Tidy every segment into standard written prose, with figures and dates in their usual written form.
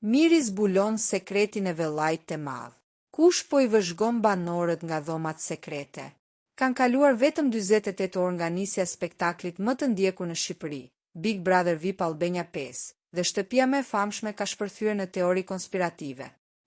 Miri zbulon sekretin e vëllait të madh. Kush po I vëzhgon banorët nga dhomat sekrete? Kanë kaluar vetëm 48 orë nga nisja e spektaklit më të ndjekur në Shqipëri, Big Brother VIP Albania 5, dhe shtëpia më e famshme ka shpërthyer në teori konspirative.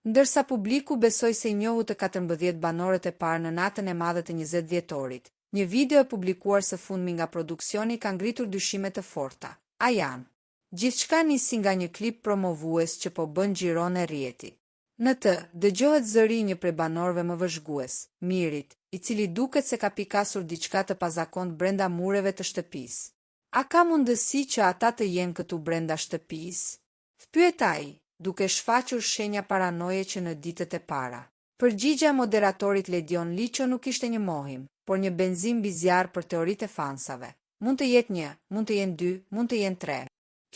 Ndërsa publiku besoi se I njohu të 14 banorët e parë në natën e madhe të 20 dhjetorit, një video e publikuar së fundmi nga produksioni ka ngritur dyshime të forta. A janë? Gjithçka nisi nga një klip promovues që po bën xhiron e rrjetit. Në të, dëgjohet zëri një prej banorëve më vëzhgues, Mirit, I cili duket se ka pikasur diçka të pazakont brenda mureve të shtëpisë. A ka mundësi që ata të jenë këtu brenda shtëpisë? Pyet ai, duke shfaqur shenja paranoje që në ditët e para. Përgjigjja e moderatorit Ledion Liço nuk ishte një mohim, por një benzin mbi zjarr për teoritë e fansave. Mund të jetë 1, mund të jenë 2, mund të jenë 3.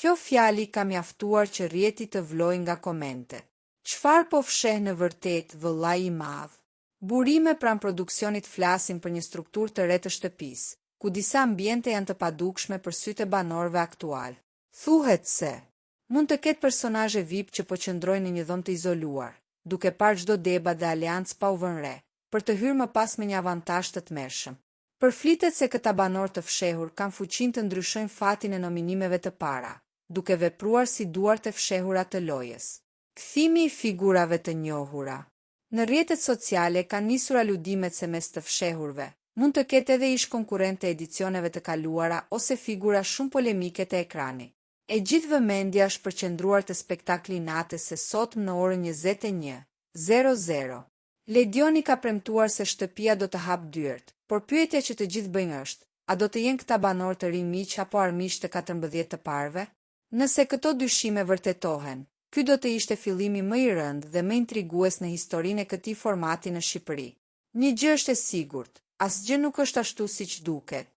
Kjo fjali ka mjaftuar që rrjeti të vlojë nga komente. Çfarë po fsheh në vërtet vëllai I madh? Burime pranë produksionit flasin për një strukturë të re të shtëpisë, ku disa ambiente janë të padukshme për sytë e banorëve aktual. Thuhet se mund të ketë personazhe VIP që po qëndrojnë në një dhomë të izoluar, duke parë çdo debat dhe aleancë pa u vënë re, për të hyrë më pas me një avantazh të tmerrshëm. Përflitet se këta banorë të fshehur kanë fuqinë të ndryshojnë fatin e nominimeve të para, duke vepruar si duart e fshehura të lojës. Kthimi I figurave të njohura. Në rrjetet sociale kanë nisur aludimet se mes të fshehurve mund të ketë edhe ish konkurrent të edicioneve të kaluara ose figura shumë polemike të ekranit. E gjithë vëmendja është përqendruar te spektakli I natës së sotëm në orën 21:00. Ledioni ka premtuar se shtëpia do të hapë dyert, por pyetja që të gjithë bëjnë është: a do të jenë këta banorë të rinj miq apo armiq të 14 të parëve? Nëse këto dyshime vërtetohen, ky do të ishte fillimi më I rëndë dhe më intrigues në historinë e këtij formati në Shqipëri. Një gjë është e sigurt, asgjë nuk është ashtu siç duket.